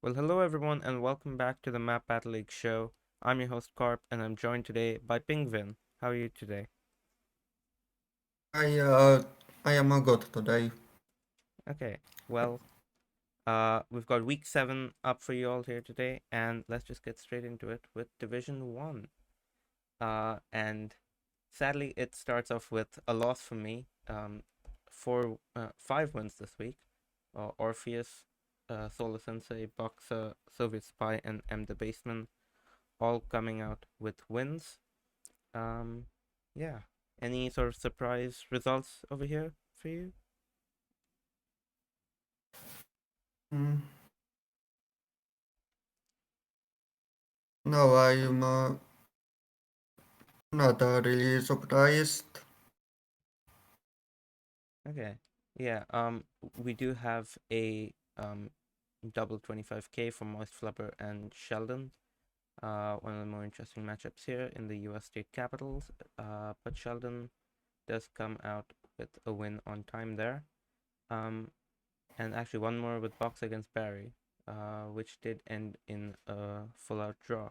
Well, hello everyone, and welcome back to the Map Battle League show. I'm your host Carp, and I'm joined today by Pingwin. How are you today? I uh I am a good today. Okay, well, we've got week 7 up for you all here today, and let's just get straight into it with Division 1. And sadly, it starts off with a loss for me. Five wins this week. Orpheus, Solar Sensei, Boxer, Soviet Spy, and M. the Baseman all coming out with wins. Um, yeah. Any sort of surprise results over here for you? Mm, no, I'm not really surprised. Okay. Yeah. We do have a double 25K for Moist Flubber and Sheldon. One of the more interesting matchups here in the U.S. state capitals. But Sheldon does come out with a win on time there. Um, and actually one more with Box against Barry, which did end in a full-out draw.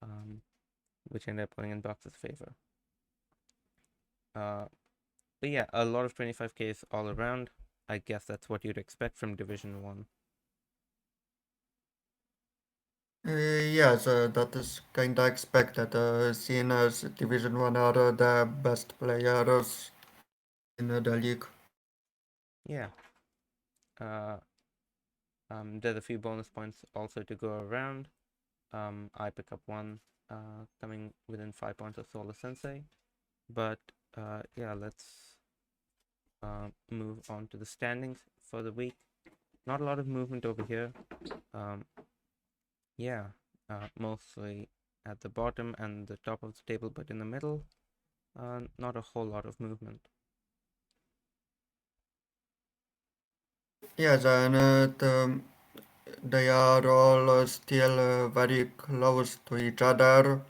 Um, which ended up going in Box's favor. Uh, but yeah, a lot of 25Ks all around. I guess that's what you'd expect from Division 1. Yes, that is kinda expected. Seeing as Division 1 are the best players in the league. Yeah. Uh, there's a few bonus points also to go around. I pick up one, coming within 5 points of Solar Sensei. But yeah, let's move on to the standings for the week. Not a lot of movement over here. Um, yeah, mostly at the bottom and the top of the table, but in the middle, not a whole lot of movement. Yes, and they are all still very close to each other.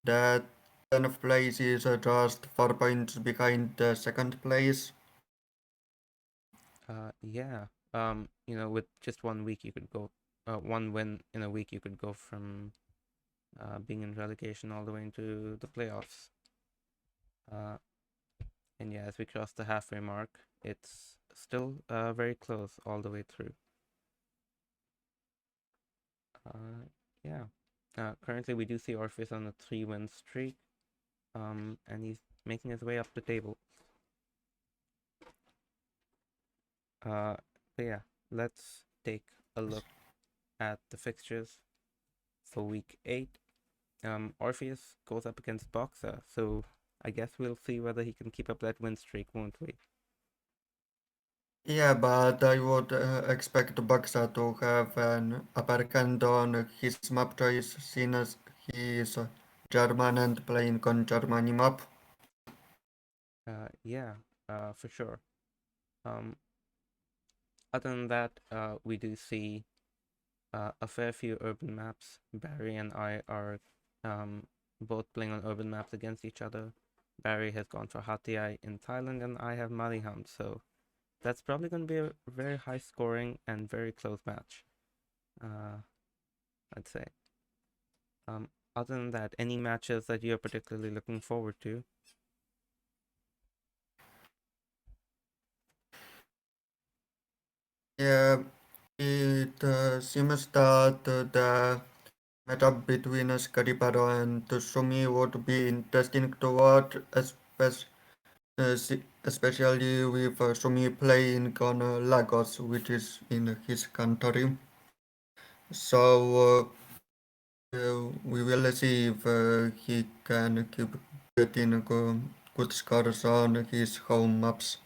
The 10th place is just 4 points behind the second place. Yeah. With just one week, you could go, one win in a week, you could go from being in relegation all the way into the playoffs. Uh, and yeah, as we cross the halfway mark, it's still very close all the way through. Uh, yeah. Currently, we do see Orpheus on a 3-win streak, and he's making his way up the table. Uh, but yeah, let's take a look at the fixtures for week 8. Orpheus goes up against Boxer, so I guess we'll see whether he can keep up that win streak, won't we? Yeah, but I would expect Baksa to have an upper hand on his map choice, seeing as he is German and playing on Germany map. Yeah, for sure. Um, Other than that, we do see a fair few urban maps. Barry and I are both playing on urban maps against each other. Barry has gone for Hatiai in Thailand, and I have Malihound, so that's probably going to be a very high scoring and very close match. Uh, I'd say. Um, Other than that, any matches that you're particularly looking forward to? Yeah, it seems that the matchup between Scariparo and Tsumi would be interesting to watch, especially with Sumi playing on Lagos, which is in his country. So we will see if he can keep getting good scores on his home maps.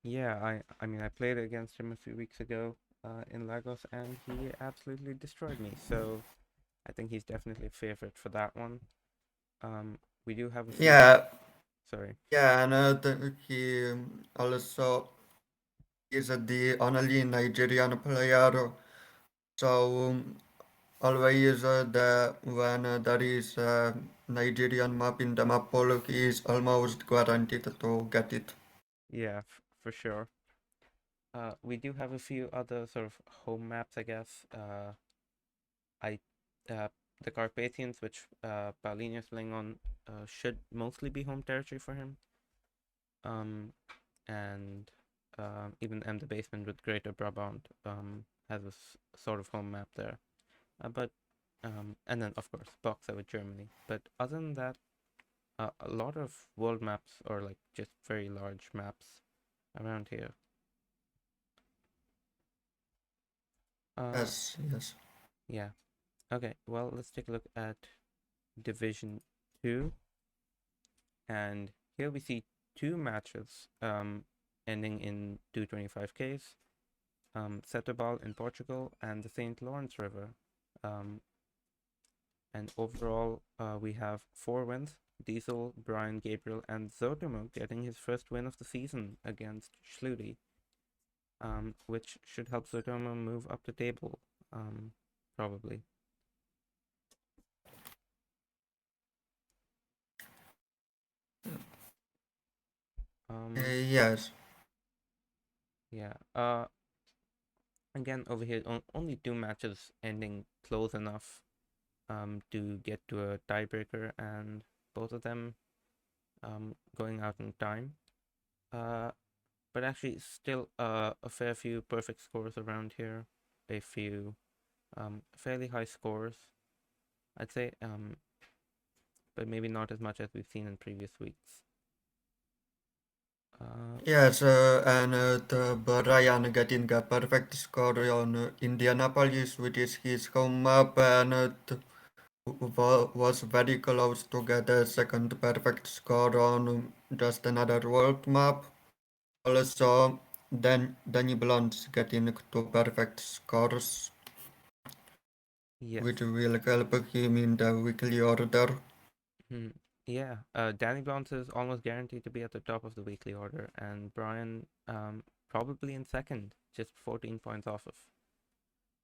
Yeah, I mean I played against him a few weeks ago in Lagos, and he absolutely destroyed me. So I think he's definitely a favorite for that one. We do have a few. Yeah, Sorry. yeah, and he also is the only Nigerian player. So always the when there is a Nigerian map in the map pool, he is almost guaranteed to get it. Yeah, for sure. We do have a few other sort of home maps, I guess. I uh, the Carpathians, which Paulinho's playing on, should mostly be home territory for him. And even M the Basement with Greater Brabant has a sort of home map there. But and then of course Boxer with Germany. But other than that, a lot of world maps or like just very large maps around here. Uh, Yes, yes. yeah. Okay. Well, let's take a look at Division Two, and here we see two matches ending in 225Ks. Setúbal in Portugal and the St. Lawrence River. Um, and overall, we have 4 wins. Diesel, Brian, Gabriel, and Zotomo getting his first win of the season against Schluti, which should help Zotomo move up the table, probably. Um, Yes. yeah. Again, over here, only 2 matches ending close enough to get to a tiebreaker, and both of them going out in time. Uh, but actually, still a fair few perfect scores around here, a few fairly high scores, I'd say, but maybe not as much as we've seen in previous weeks. Yes, and the Brian getting a perfect score on Indianapolis, which is his home map, and was very close to get a second perfect score on just another world map. Also, then Danny Blond's getting two perfect scores, Yes. which will help him in the weekly order. Mhm. Yeah, Danny Blunt is almost guaranteed to be at the top of the weekly order, and Brian probably in second, just 14 points off of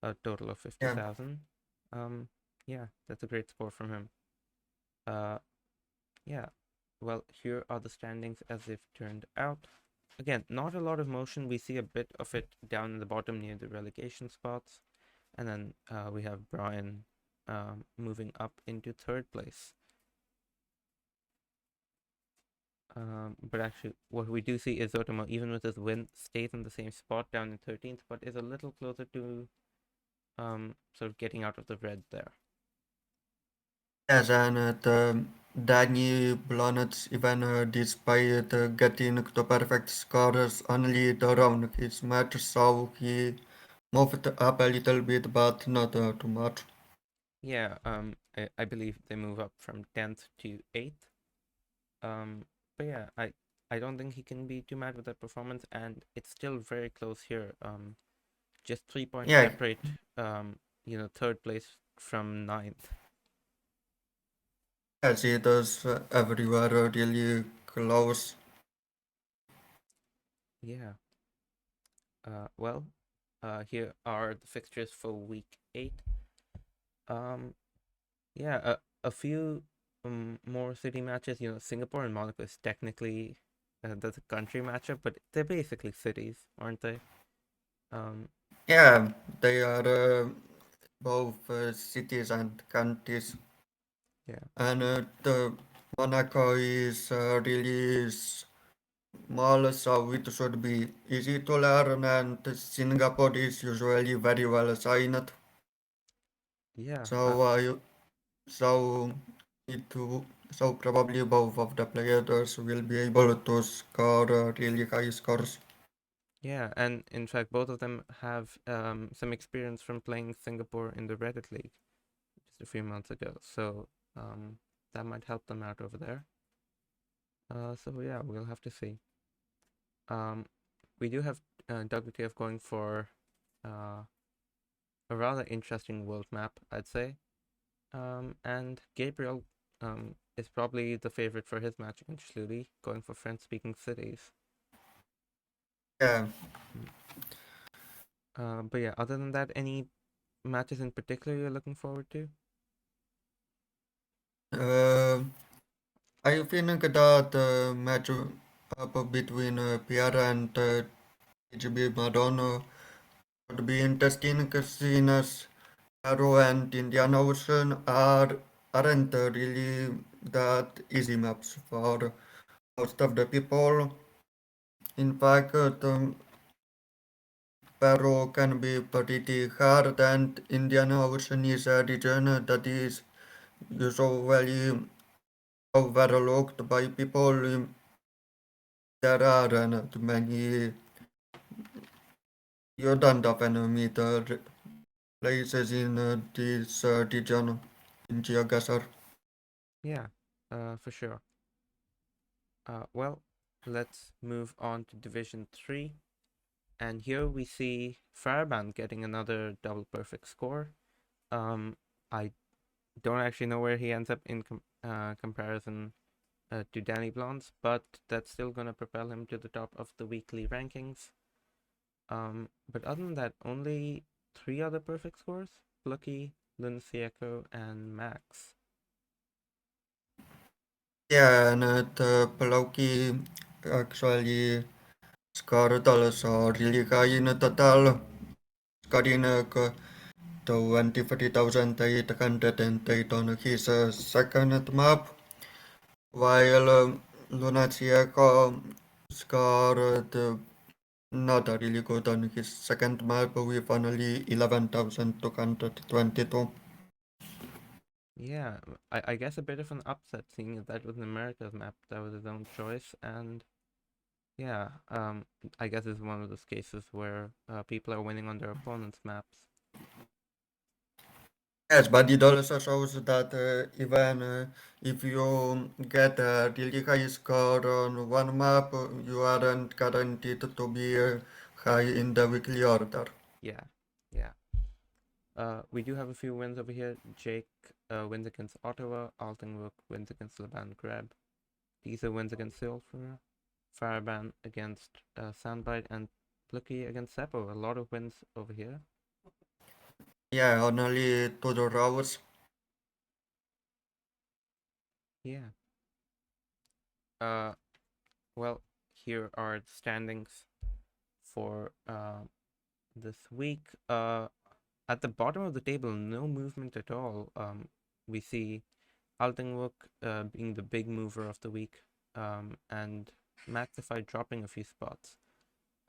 a total of Yeah. 50,000. Um, yeah, that's a great score from him. Uh, yeah. Well, here are the standings as they've turned out. Again, not a lot of motion. We see a bit of it down in the bottom near the relegation spots, and then we have Brian moving up into third place. But actually, what we do see is Zotomo, even with his win, stays in the same spot down in 13th, but is a little closer to sort of getting out of the red there. Yes, and Danny Blonets, even despite getting the perfect scores, only drawn his match, so he moved up a little bit, but not too much. Yeah, I believe they move up from 10th to 8th. But yeah, I don't think he can be too mad with that performance, and it's still very close here. Just 3 points Yeah, separate, third place from ninth. yes, it is everywhere really close. Yeah. Well, here are the fixtures for week 8. Um, yeah, a few more city matches. Singapore and Monaco is technically that's a country matchup, but they're basically cities, aren't they? Um, Yeah, they are both cities and countries, yeah, and the Monaco is really small, so it should be easy to learn, and Singapore is usually very well signed. yeah, So so it so probably both of the players will be able to score really high scores. yeah, and in fact, both of them have some experience from playing Singapore in the Reddit League just a few months ago, so that might help them out over there. So yeah, we'll have to see. Um, we do have WTF going for uh, a rather interesting world map, I'd say. And Gabriel is probably the favorite for his match against Schluti, going for French-speaking cities. Yeah, Mm. But yeah, other than that, any matches in particular you're looking forward to? uh, I think that match up between Pierre and GB Madonna would be interesting casinos. Arrow and Indian Ocean aren't really that easy maps for most of the people. In fact, Barrow can be pretty hard, and Indian Ocean is a region that is usually overlooked by people. There aren't many, you don't often meet places in this region in geography. Yeah, for sure. Well, let's move on to Division 3. And here we see Firebrand getting another double perfect score. I don't actually know where he ends up in comparison to Danny Blondes, but that's still going to propel him to the top of the weekly rankings. But other than that, only three other perfect scores: Plucky, Lunacy Echo, and Max. Yeah, and Peloki actually scored also really high in total, scoring 23,808 on his second map, while Lunatic scored not really good on his second map with only 11,222. Yeah, I guess a bit of an upset, seeing as that was an America's map. That was his own choice, and yeah, I guess it's one of those cases where people are winning on their opponent's maps. Yes, but it also shows that even if you get a really high score on one map, you aren't guaranteed to be high in the weekly order. Yeah, yeah. We do have a few wins over here. Jake wins against Ottawa. Altenwook wins against Laban Greb. Lisa wins against Silver. Fireban against Soundbite, and Plucky against Seppo. A lot of wins over here. Yeah, only 2 draws. Yeah. Uh, well, here are the standings for this week. At the bottom of the table, no movement at all. We see Altenwook being the big mover of the week, and Maxify dropping a few spots.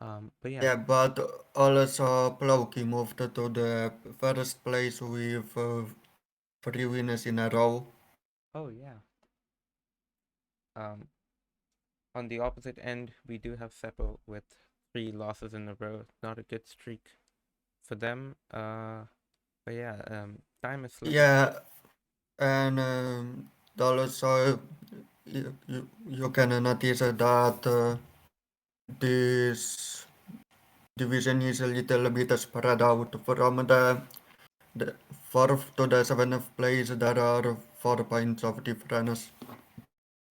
But yeah. Yeah, but also Plauki moved to the first place with 3 wins in a row. Oh yeah. Um, on the opposite end, we do have Seppo with 3 losses in a row. Not a good streak for them. But yeah, time is slipping. Yeah, and also you can notice that this division is a little bit spread out from the fourth to the seventh place. There are 4 points of difference.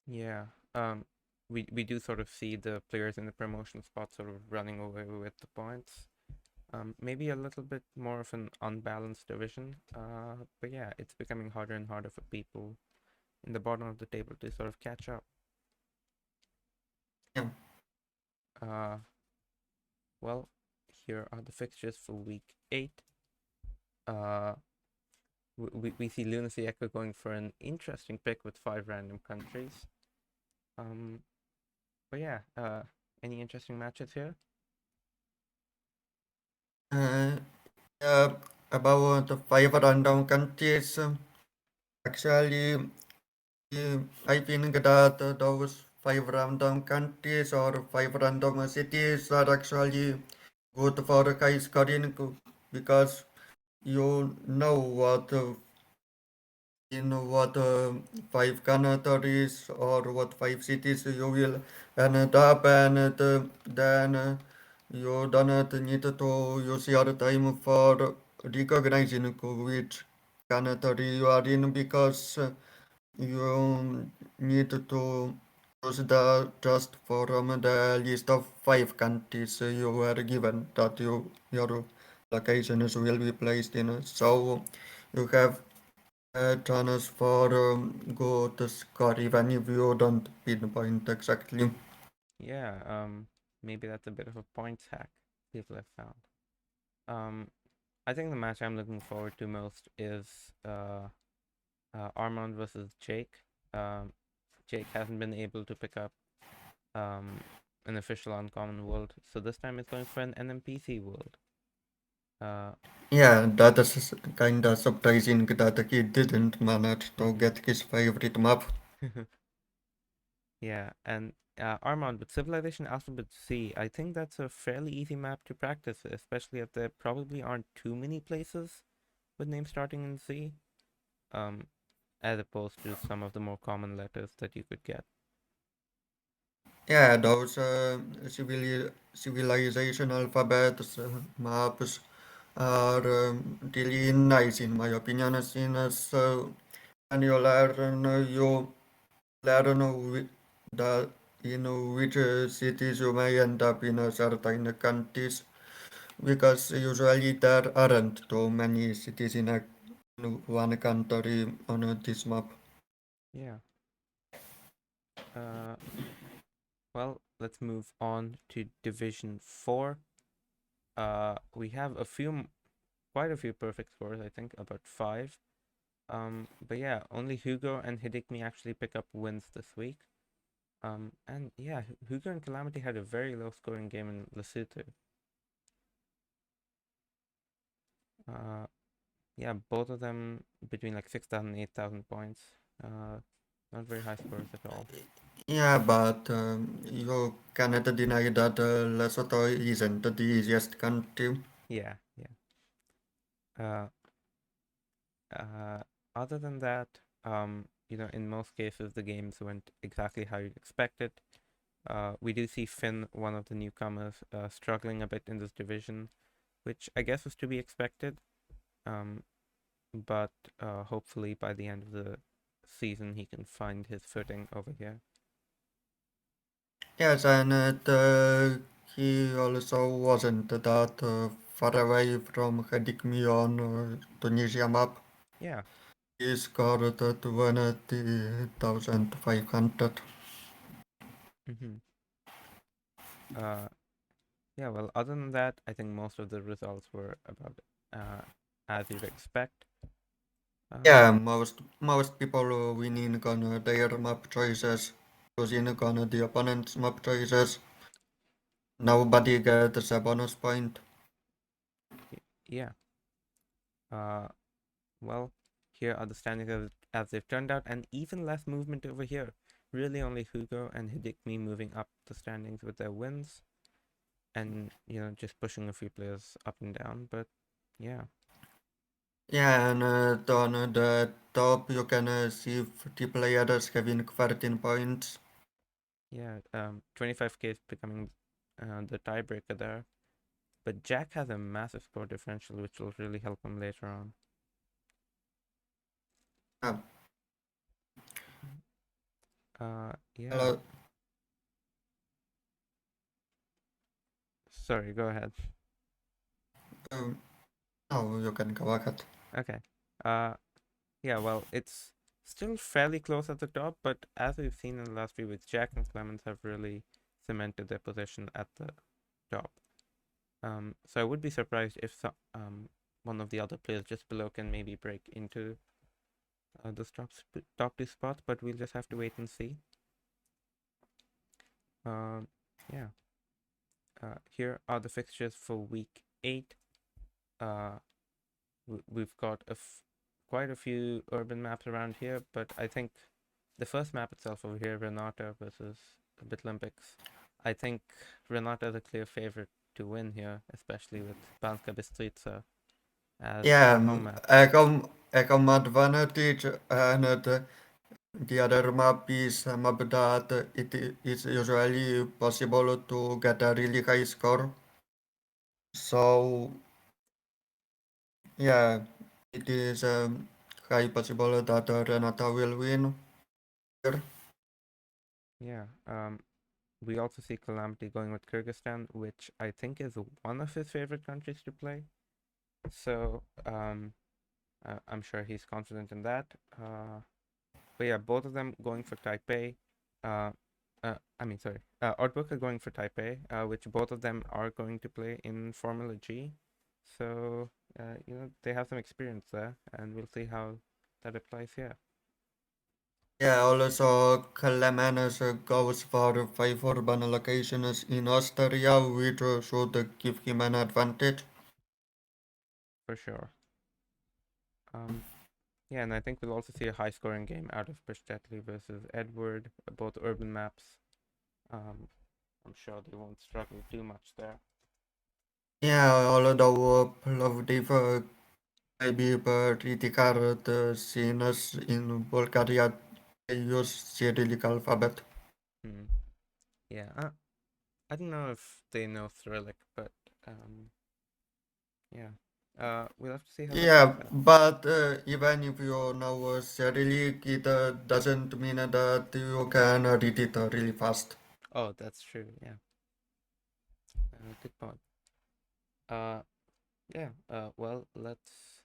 Yeah. We do sort of see the players in the promotion spot sort of running away with the points. Maybe a little bit more of an unbalanced division. But yeah, it's becoming harder and harder for people in the bottom of the table to sort of catch up. Yeah. Uh, well, here are the fixtures for week 8. Uh, we see Lunacy Echo going for an interesting pick with 5 random countries. Um, but yeah, any interesting matches here? Uh, yeah, about 5 random countries. Actually, I think that those 5 random countries or 5 random cities are actually good for high scoring because you know what 5 countries or what 5 cities you will end up, and then you don't need to use your time for recognizing which country you are in because you need to choose the just from the list of 5 countries you were given that your locations will be placed in. So you have a chance for good score even if you don't pinpoint exactly. Yeah, maybe that's a bit of a points hack. people have found. I think the match I'm looking forward to most is Armand versus Jake. Um, Jake hasn't been able to pick up um, an official uncommon world, so this time it's going for an NMPC world. Uh, Yeah, that is kinda surprising that he didn't manage to mhm. get his favorite map. Yeah, and Armand with Civilization Alphabet C, I think that's a fairly easy map to practice, especially if there probably aren't too many places with names starting in C, um, as opposed to some of the more common letters that you could get. Yeah, those civilization alphabets maps are really nice in my opinion. Since when you learn the in which cities you may end up in certain countries because usually there aren't too many cities in one country on this map. Yeah. Uh, well, let's move on to Division 4. We have quite a few perfect scores, I think, about five. But yeah, only Hugo and Hidikmi actually pick up wins this week. And yeah, Hugo and Calamity had a very low scoring game in Lesotho. Uh, yeah, both of them between like 6,000 and 8,000 points. Uh, not very high scores at all. Yeah, but you cannot deny that Lesotho isn't the easiest country. Yeah, yeah. Uh, uh, Other than that, in most cases the games went exactly how you'd expect it. We do see Finn, one of the newcomers, struggling a bit in this division, which I guess was to be expected. Um, but hopefully by the end of the season he can find his footing over here. Yes, and he also wasn't that far away from Hadikmi on Tunisia map. Yeah. He scored 20,500. Mm-hmm. Uh, yeah. Well, other than that, I think most of the results were about uh, as you'd expect. Uh, Yeah, most people winning on their map choices, losing on the opponent's map choices. Nobody gets a bonus point. yeah. Uh, well, here are the standings as they've turned out, and even less movement over here. Really, only Hugo and Hidikmi moving up the standings with their wins, and just pushing a few players up and down. But yeah, Yeah, and on the top you can see 50 players having 13 points. yeah. 25K is becoming the tiebreaker there. But Jack has a massive score differential, which will really help him later on. Uh, Yeah. hello, Sorry, go ahead. um, now you can go ahead. Okay. Uh, yeah. Well, it's still fairly close at the top, but as we've seen in the last few weeks, Jack and Clemens have really cemented their position at the top. So I would be surprised if one of the other players just below can maybe break into those top two spots, but we'll just have to wait and see. Um, yeah. Here are the fixtures for week 8. Uh, we've got quite a few urban maps around here, but I think the first map itself over here, Renata versus Bitlympics, I think Renata is a clear favorite to win here, especially with Banska Bystrica as Yeah, the home map. I come advantage and the other map is a map that it is usually possible to get a really high score. So yeah, it is high possible that Renata will win here. Yeah. We also see Calamity going with Kyrgyzstan, which I think is one of his favorite countries to play. So I'm sure he's confident in that. But yeah, both of them going for Taipei. Uh, sorry, Outbook are going for Taipei, which both of them are going to play in Formula G. So, they have some experience there, and we'll see how that applies here. Yeah, also Clemens goes for 5 urban locations in Austria, which should give him an advantage. For sure. Um, yeah, and I think we'll also see a high scoring game out of Bestetli versus Edward, both urban maps. Um, I'm sure they won't struggle too much there. Yeah, although Plovdiv maybe pretty hard scenes in Bulgaria, they use Cyrillic alphabet. Hmm. Yeah, I don't know if they know Cyrillic, but um, yeah. We'll have to see how that plays Yeah, out. but even if you know Cyrillic, it doesn't mean that you can read it really fast. Oh, that's true. Yeah. Good point. Uh, yeah. Well, let's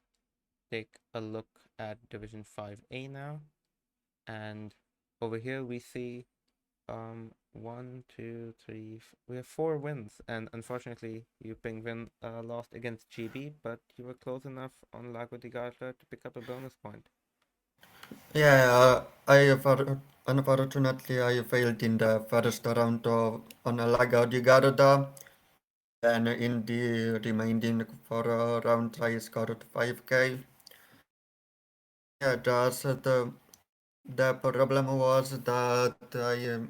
take a look at Division 5A now, and over here we see one, two, three. We have four wins, and unfortunately, you Pingwin lost against GB, but you were close enough on Lago di Garda to pick up a bonus point. Yeah, unfortunately I failed in the first round of on a Lago di Garda, and in the remaining four rounds I scored 5k. Yeah, just the problem was that I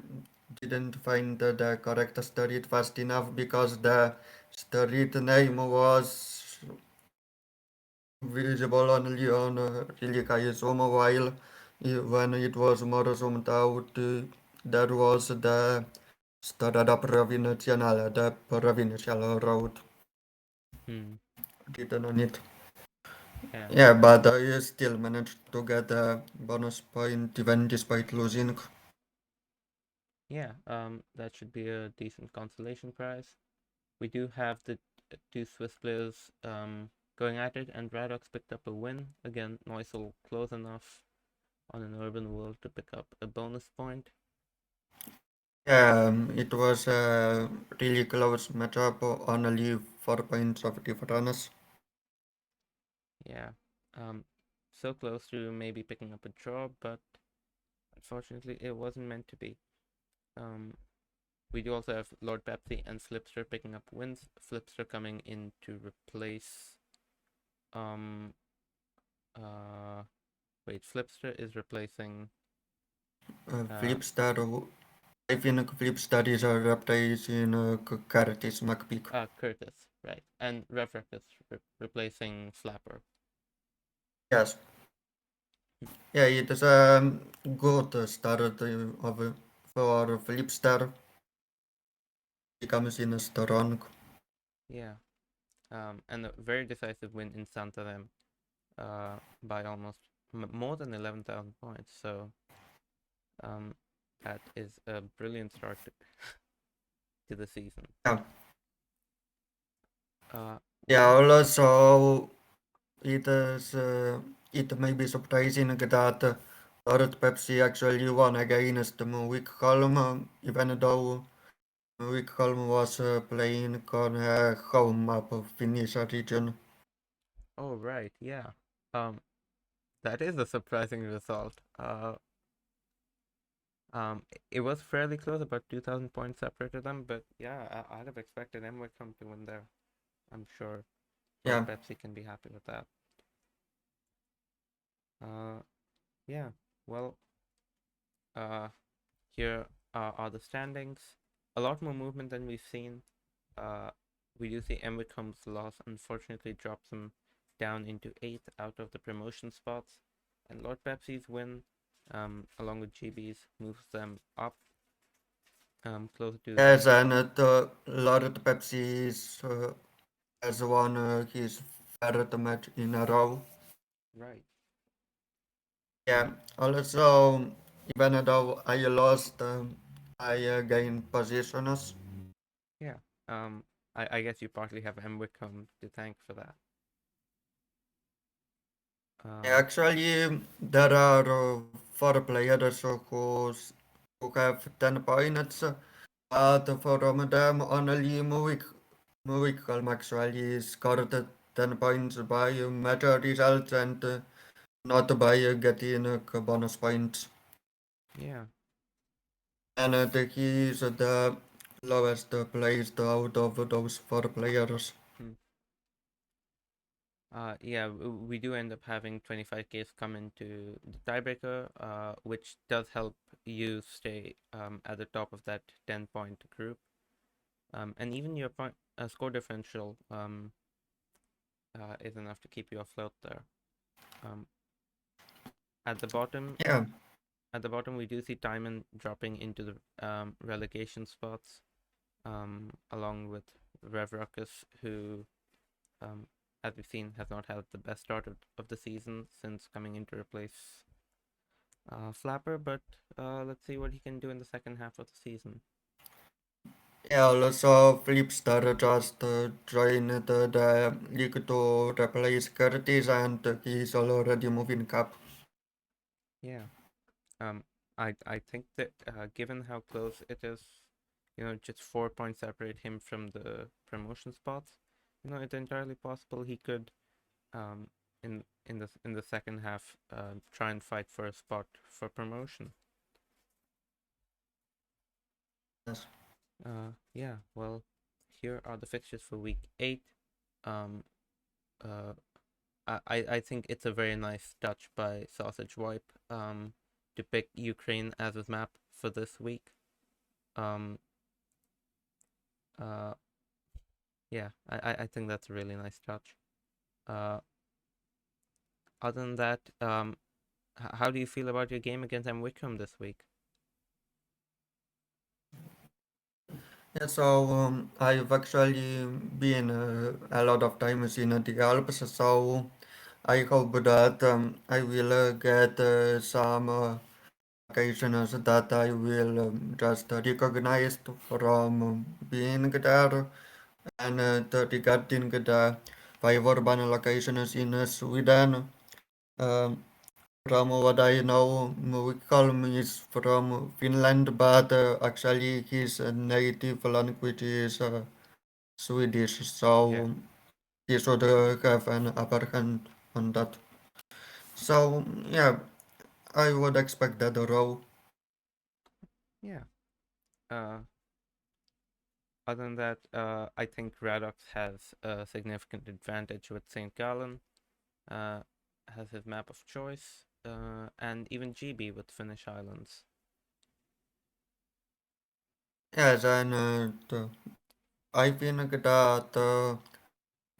didn't find the correct street fast enough because the street name was visible only on really high zoom, while when it was more zoomed out, there was the Strada Provinciale, the provincial road Hmm. written on it. Yeah. Yeah, but I still managed to get a bonus point even despite losing. Yeah. That should be a decent consolation prize. We do have the two Swiss players going at it, and Radox picked up a win. Again, Neusel close enough on an urban world to pick up a bonus point. Yeah, it was a really close matchup, only 4 points of difference. Yeah. Um, so close to maybe picking up a draw, but unfortunately, it wasn't meant to be. Um, we do also have Lord Pepsi and Flipster picking up wins. Flipster coming in to replace. Um, uh, wait, Flipster is replacing. Uh, Flipstar, I think Flipstar is a replacing Curtis McPeak. Curtis, right, and Revrek is replacing Flapper. Yes, Hmm. yeah, it is a good start for Flipstar. He comes in strong. Yeah. And a very decisive win in Santarem, by almost more than 11,000 points. So, um, that is a brilliant start to the season. Yeah, yeah. Well, Also, it is. It may be surprising that Lord Pepsi actually won against Wickholm, even though Wickholm was playing on a home map of Finnish region. oh right, yeah. Um, that is a surprising result. It was fairly close, about 2,000 points separated them, but yeah, I'd have expected M would come to win there. I'm sure Lord Yeah, Pepsi can be happy with that. Uh, yeah. Well, uh, here are the standings. A lot more movement than we've seen. Uh, we do see Emwicombe's loss unfortunately drops him down into eighth out of the promotion spots, and Lord Pepsi's win, along with GB's, moves them up, closer to yes, the and Lord Pepsi has won his third match in a row. right. Yeah, also, even though I lost, I gained positions. Yeah. Um, I guess you partly have Emwicombe to thank for that. Um, Actually, there are 4 players who have 10 points, but from them only Muriel actually scored 10 points by major results and not by getting bonus points. Yeah. And he is the lowest placed out of those four players. Hmm. Yeah, we do end up having 25Ks come into the tiebreaker, which does help you stay at the top of that 10-point group. And even your score differential is enough to keep you afloat there. Um, at the bottom, Yeah, we do see Timon dropping into the relegation spots, along with Rev Ruckus, who, um, as we've seen, has not had the best start of the season since coming in to replace Flapper. But let's see what he can do in the second half of the season. yeah, also Flipstar just joined the league to replace Curtis and he's already moving up. Yeah. Um, I think that given how close it is, just 4 points separate him from the promotion spots. It's entirely possible he could, um, in the second half, try and fight for a spot for promotion. Yes. Yeah. Well, here are the fixtures for week 8. Um, uh, I think it's a very nice touch by Sausage Wipe, to pick Ukraine as his map for this week. Um, uh, yeah, I think that's a really nice touch. Uh, other than that, how do you feel about your game against M. Wickham this week? Yeah, so I've actually been a lot of times in the Alps, so I hope that I will get some occasions that I will just recognize from being there. And regarding the five urban locations in Sweden, um, from what I know, Muikholm is from Finland, but actually his native language is Swedish, Yeah, so he should have an upper hand on that. So yeah, I would expect that row. yeah. Uh, Other than that, I think Radox has a significant advantage with St. Gallen, uh, has his map of choice, and even GB with Finnish Islands. Yes, and I think that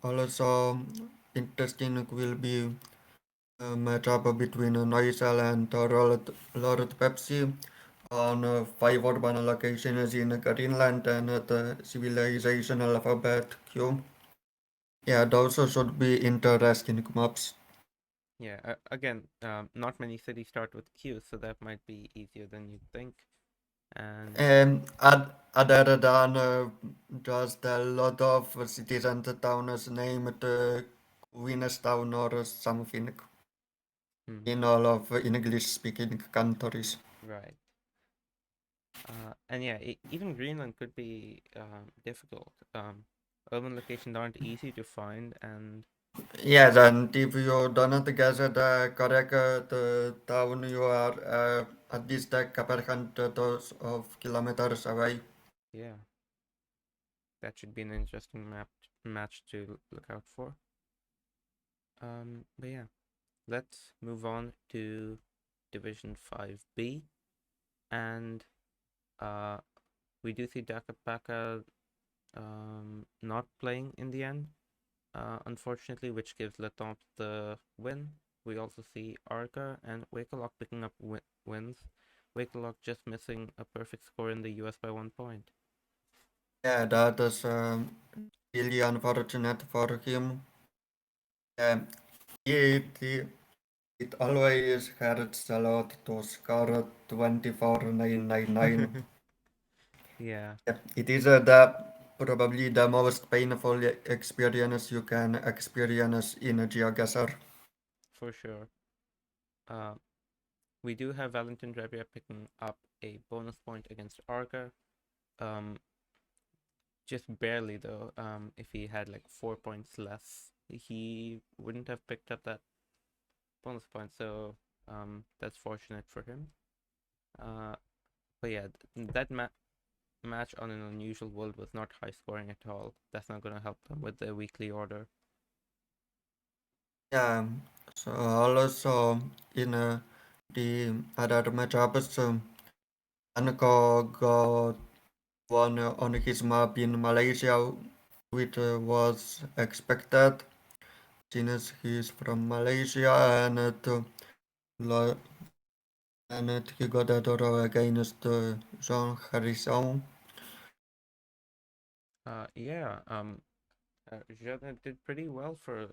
also interesting will be a matchup between Noisel and Lord Pepsi on five urban locations in Greenland and the civilization alphabet Q. Yeah, those should be interesting maps. Yeah, again, not many cities start with Q, so that might be easier than you'd think. And Other than just a lot of cities and towns named Queenstown or something hmm, in all of English-speaking countries. right. And yeah, even Greenland could be difficult. Urban locations aren't easy to find, and Yes, and if you don't guess the correct the town, you are at least a couple hundreds of kilometers away. yeah, that should be an interesting match to look out for. But yeah, let's move on to Division 5B, and uh, we do see Dakapaka not playing in the end, unfortunately, which gives Letomp the win. We also see Arca and Wakelock picking up wins. Wakelock just missing a perfect score in the US by 1 point. Yeah, that is really unfortunate for him. Um, it, it always hurts a lot to score 24,999. Yeah, Yeah, it is the probably the most painful experience you can experience in a GeoGuessr. for sure. Uh, we do have Valentin Rebia picking up a bonus point against Arga. Um, just barely though. If he had like 4 points less, he wouldn't have picked up that bonus point. So that's fortunate for him. Uh, but yeah, that match on an unusual world was not high scoring at all. That's not gonna help them with the weekly order. Yeah, so also in the other matchups, Anko got one on his map in Malaysia, which was expected since he's from Malaysia, lo- he got a draw against Jean Harrison. Yeah. Jota did pretty well for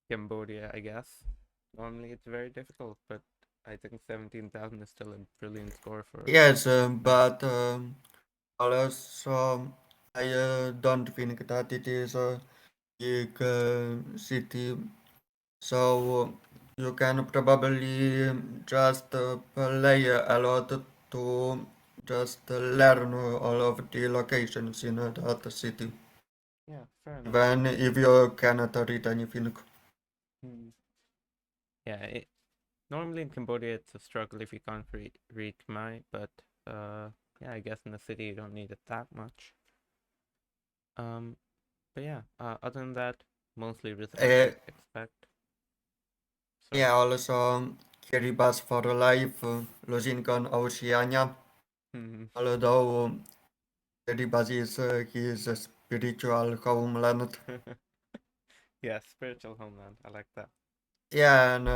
Cambodia, I guess. Normally it's very difficult, but I think 17,000 is still a brilliant score for Yes, them. but also I don't think that it is a big city. So you can probably just play a lot to just learn all of the locations in that city, Yeah, fair enough. even if you cannot read anything. Hmm. Yeah, normally in Cambodia it's a struggle if you can't read Khmer, but yeah, I guess in the city you don't need it that much. Um, but yeah, other than that, mostly results Uh, you'd expect. yeah, Sorry. also Kiribati for life, losing on Oceania, Hmm. although Kiribati is his spiritual homeland. Yeah, spiritual homeland. I like that. Yeah, and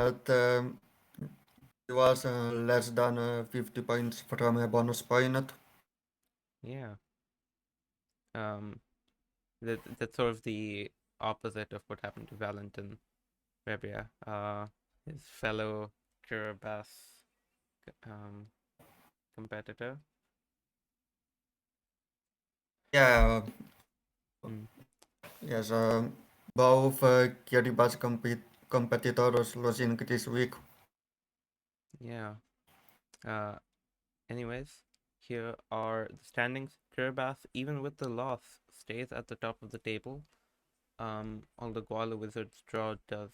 it was less than 50 points from a bonus point. Yeah. Um, that's sort of the opposite of what happened to Valentin Rebia. His fellow Kiribati um competitor. Yeah, Mm, yes, both Kiribati competitors losing this week. yeah. Uh, anyways, here are the standings. Kiribati, even with the loss, stays at the top of the table. Although Guala Wizards draw does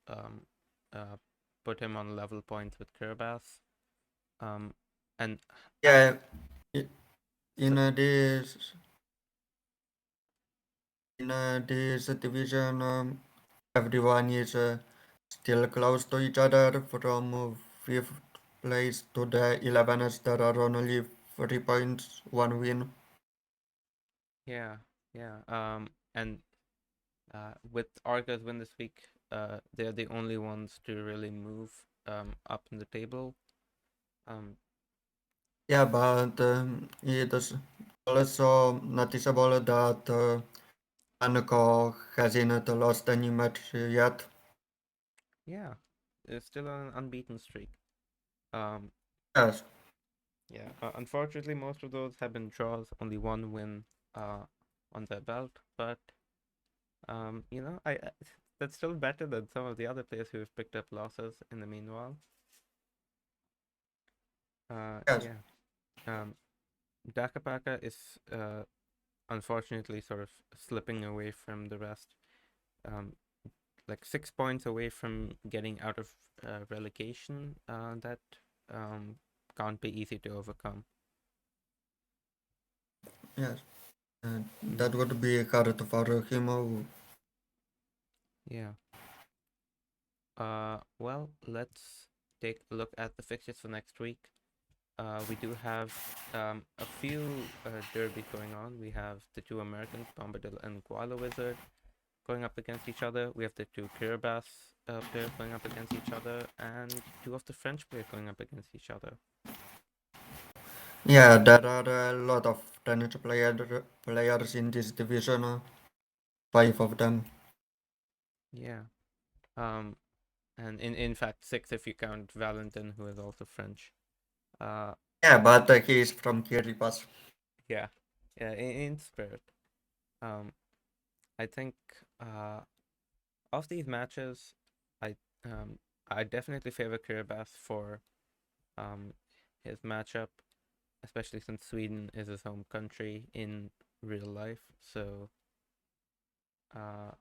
um uh put him on level points with Kiribati. Um, and at Yeah, i- so in this division, everyone is still close to each other from fifth place to the 11th. There are only 3 points, one win. yeah, yeah. And with Arca's win this week, they're the only ones to really move up in the table. Um, Yeah, but it is also noticeable that Anko hasn't lost any match yet. yeah, it's still on an unbeaten streak. Um, Yes, yeah. Unfortunately, most of those have been draws. Only one win uh on their belt, but I that's still better than some of the other players who have picked up losses in the meanwhile. yes. Yeah. Um, Dakapaka is unfortunately sort of slipping away from the rest. Um, like 6 points away from getting out of relegation. That um can't be easy to overcome. Yes, Mm, that would be hard for him. yeah. Well, let's take a look at the fixtures for next week. We do have a few derbies going on. We have the two Americans, Bombadil and Koala Wizard, going up against each other. We have the two Kiribati players going up against each other, and two of the French players going up against each other. Yeah, there are a lot of tennis players in this division. Five of them. Yeah. Um, and in fact six if you count Valentin, who is also French. Uh, Yeah, but he is from Kiribati. yeah, yeah. In spirit, um, I think uh, of these matches, I um, I definitely favor Kiribati for um, his matchup, especially since Sweden is his home country in real life. So uh,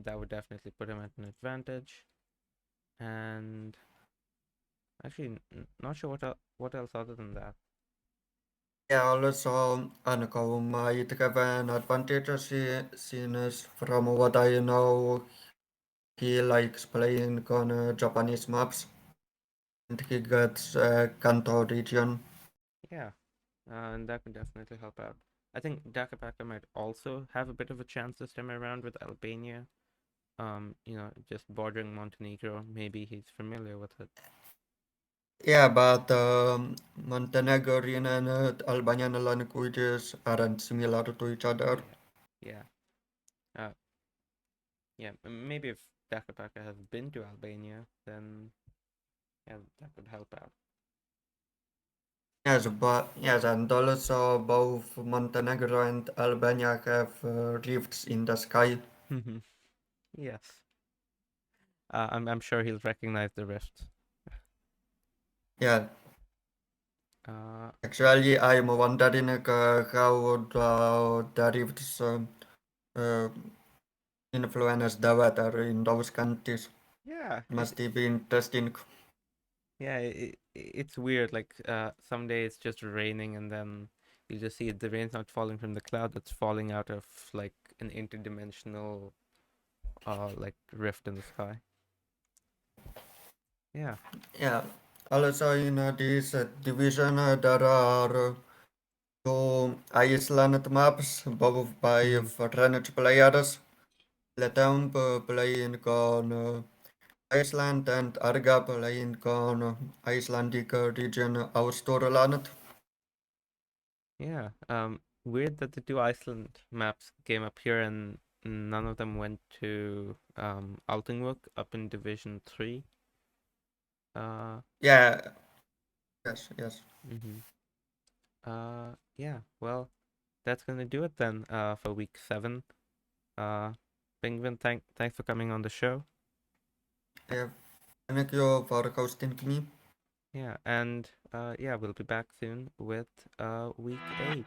that would definitely put him at an advantage. And actually, not sure what else other than that. Yeah, also, Anko might have an advantage since from what I know, he likes playing on Japanese maps and he gets Kanto region. Yeah, and that could definitely help out. I think Dakapaka might also have a bit of a chance this time around with Albania. Just bordering Montenegro. Maybe he's familiar with it. Yeah, but Montenegrin and Albanian languages aren't similar to each other. Yeah, yeah, uh, yeah. Maybe if Dakapaka has been to Albania, then yeah, that could help out. Yes, and also both Montenegro and Albania have rifts in the sky. Yes, I'm sure he'll recognize the rift. Yeah, Uh, actually, I'm wondering how the rifts uh, influence the weather in those countries. yeah, Must be interesting. yeah. It's weird. Like some days it's just raining, and then you just see the rain's not falling from the cloud; it's falling out of like an interdimensional like rift in the sky. Yeah. Yeah, also in this division there are two Iceland maps, both by Hmm. French players. Leton playing on Iceland and Arga playing on Icelandic region Austurland. Yeah. Weird that the two Iceland maps came up here and none of them went to Altingvik up in Division 3. Uh. Yeah, yes, yes. Mm-hmm. Yeah. Well, that's gonna do it then. For week 7. Uh, Pingwin, thanks for coming on the show. Yeah, thank you for hosting me. Yeah, and yeah, we'll be back soon with week 8.